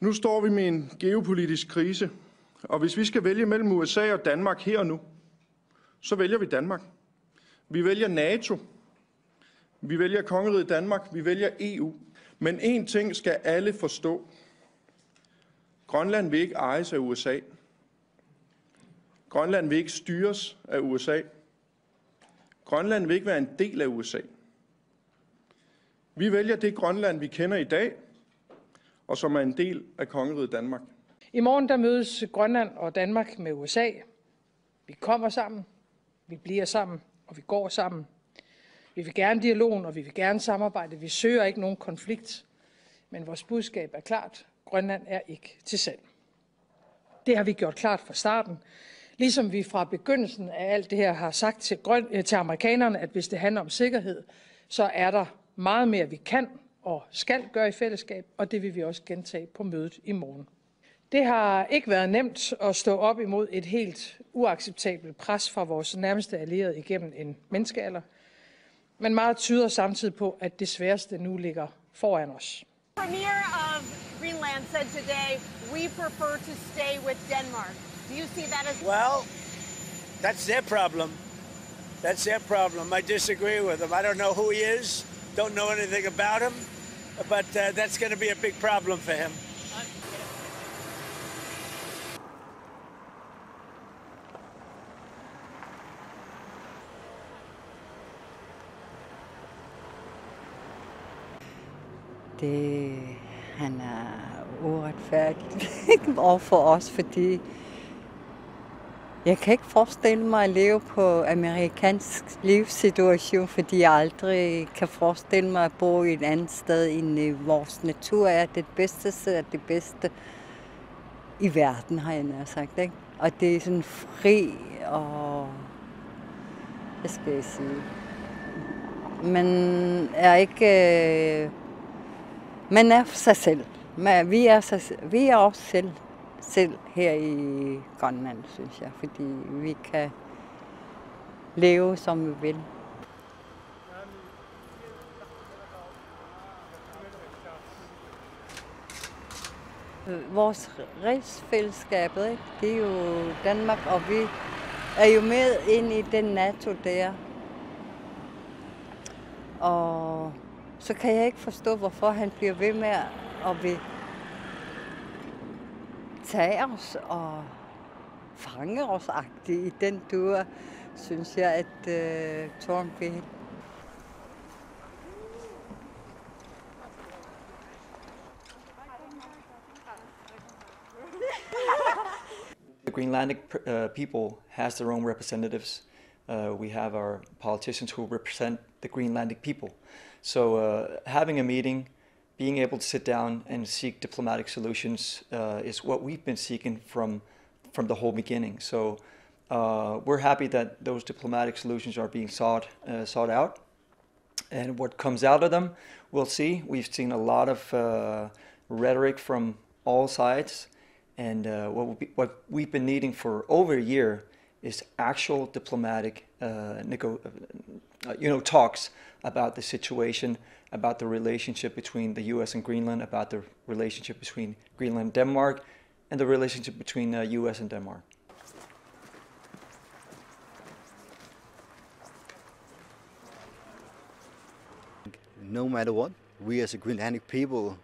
Nu står vi med en geopolitisk krise, og hvis vi skal vælge mellem USA og Danmark her og nu, så vælger vi Danmark. Vi vælger NATO, vi vælger Kongeriget Danmark, vi vælger EU. Men én ting skal alle forstå. Grønland vil ikke ejes af USA. Grønland vil ikke styres af USA. Grønland vil ikke være en del af USA. Vi vælger det Grønland, vi kender i dag, og som er en del af Kongeriget Danmark. I morgen der mødes Grønland og Danmark med USA. Vi kommer sammen, vi bliver sammen, og vi går sammen. Vi vil gerne dialogen, og vi vil gerne samarbejde. Vi søger ikke nogen konflikt, men vores budskab er klart. Grønland er ikke til salg. Det har vi gjort klart fra starten. Ligesom vi fra begyndelsen af alt det her har sagt til amerikanerne, at hvis det handler om sikkerhed, så er der meget mere, vi kan og skal gøre i fællesskab, og det vil vi også gentage på mødet i morgen. Det har ikke været nemt at stå op imod et helt uacceptabelt pres fra vores nærmeste allierede igennem en menneskealder, men meget tyder samtidig på, at det sværeste nu ligger foran os. Premier of Greenland said today, we prefer to stay with Denmark. Do you see that as well? That's their problem. That's their problem. I disagree with him. I don't know who he is. Don't know anything about him. But that's going to be a big problem for him. Han er uretfærdig over for os, fordi jeg kan ikke forestille mig at leve på amerikansk livssituation, fordi jeg aldrig kan forestille mig at bo i et andet sted end vores natur er det bedste sted, det bedste i verden, har jeg nær sagt, ikke? Og det er sådan fri og, hvad skal jeg sige, man er ikke, man er for sig selv. Vi er også selv her i Grønland, synes jeg, fordi vi kan leve, som vi vil. Vores rigsfællesskab, det er jo Danmark, og vi er jo med ind i den NATO der. Og så kan jeg ikke forstå, hvorfor han bliver ved med at vil tage os og fange os-agtigt i den dur, synes jeg, at Torn vil. The Greenlandic people has their own representatives. We have our politicians who represent the Greenlandic people. So having a meeting, being able to sit down and seek diplomatic solutions is what we've been seeking from the whole beginning. So we're happy that those diplomatic solutions are being sought out. And what comes out of them, we'll see. We've seen a lot of rhetoric from all sides. And what we've been needing for over a year is actual diplomatic talks about the situation, about the relationship between the U.S. and Greenland, about the relationship between Greenland and Denmark, and the relationship between U.S. and Denmark. No matter what, we as a Greenlandic people,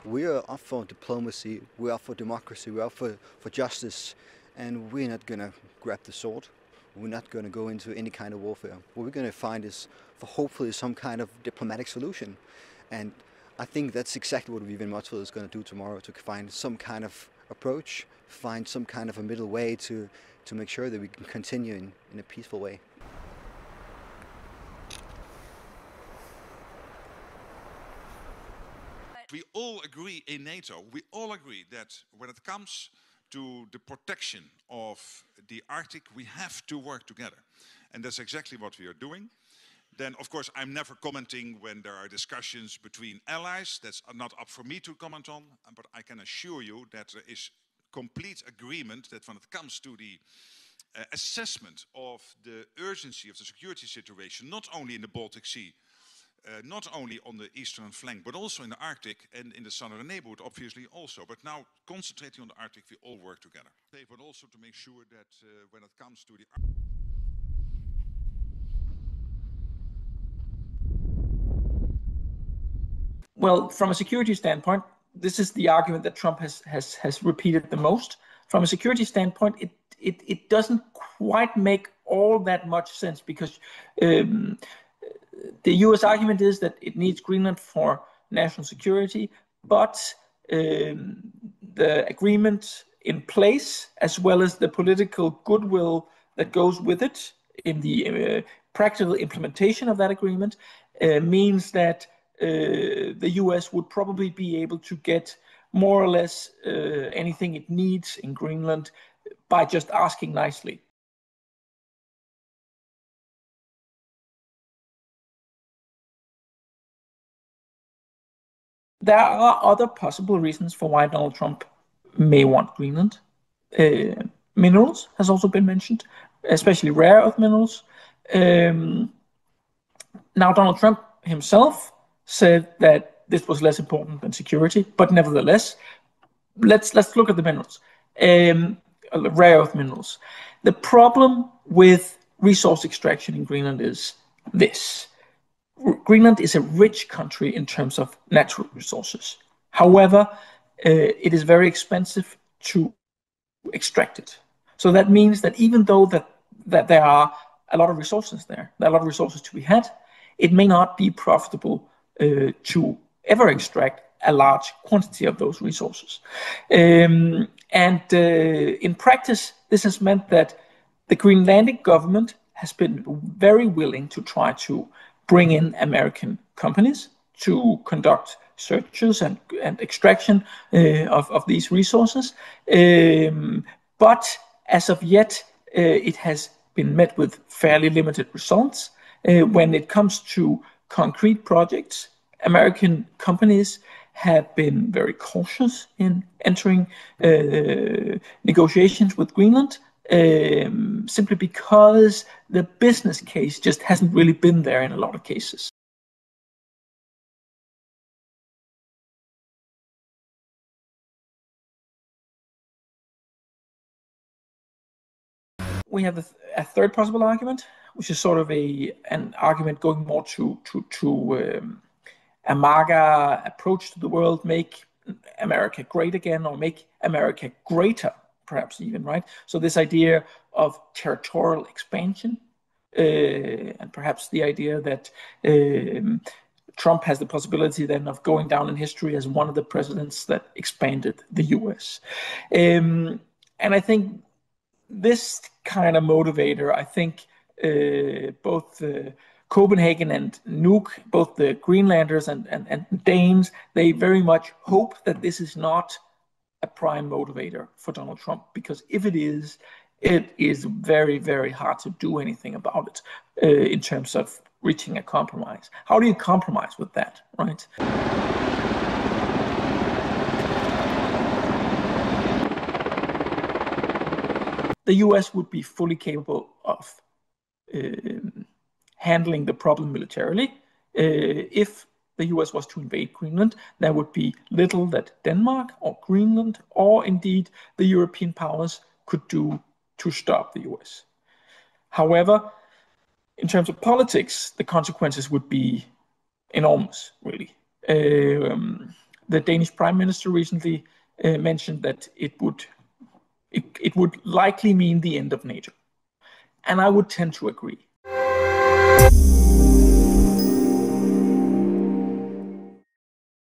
we are up for diplomacy, we're up for democracy, we're up for justice, and we're not going to grab the sword. We're not going to go into any kind of warfare. What we're going to find is for hopefully some kind of diplomatic solution. And I think that's exactly what Vivian Motzfeldt is going to do tomorrow, to find some kind of approach, find some kind of a middle way to make sure that we can continue in a peaceful way. We all agree in NATO, we all agree that when it comes to the protection of the Arctic, we have to work together. And that's exactly what we are doing. Then, of course, I'm never commenting when there are discussions between allies. That's not up for me to comment on. But I can assure you that there is complete agreement that when it comes to the assessment of the urgency of the security situation, not only in the Baltic Sea, not only on the eastern flank, but also in the Arctic and in the southern neighborhood, obviously also. But now, concentrating on the Arctic, we all work together. But also to make sure that when it comes to the Well, from a security standpoint, this is the argument that Trump has repeated the most. From a security standpoint, it doesn't quite make all that much sense, because the US argument is that it needs Greenland for national security, but the agreement in place, as well as the political goodwill that goes with it in the practical implementation of that agreement, means that the US would probably be able to get more or less anything it needs in Greenland by just asking nicely. There are other possible reasons for why Donald Trump may want Greenland. Minerals has also been mentioned, especially rare earth minerals. Now, Donald Trump himself said that this was less important than security, but nevertheless, let's look at the minerals, rare earth minerals. The problem with resource extraction in Greenland is this. Greenland is a rich country in terms of natural resources. However, it is very expensive to extract it. So that means that even though that there are a lot of resources there are a lot of resources to be had, it may not be profitable to ever extract a large quantity of those resources. In practice, this has meant that the Greenlandic government has been very willing to try to bring in American companies to conduct searches and extraction of these resources. But as of yet, it has been met with fairly limited results. When it comes to concrete projects, American companies have been very cautious in entering negotiations with Greenland, simply because the business case just hasn't really been there in a lot of cases. We have a third possible argument, which is sort of an argument going more to a MAGA approach to the world, make America great again, or make America greater, perhaps even, right? So this idea of territorial expansion, and perhaps the idea that Trump has the possibility then of going down in history as one of the presidents that expanded the US. And I think this kind of motivator, I think both Copenhagen and Nuuk, both the Greenlanders and Danes, they very much hope that this is not a prime motivator for Donald Trump, because if it is very, very hard to do anything about it in terms of reaching a compromise. How do you compromise with that, right? The US would be fully capable of handling the problem militarily. If the US was to invade Greenland, there would be little that Denmark or Greenland or indeed the European powers could do to stop the US. However, in terms of politics, the consequences would be enormous, really. The Danish Prime Minister recently mentioned that it would likely mean the end of NATO. And I would tend to agree.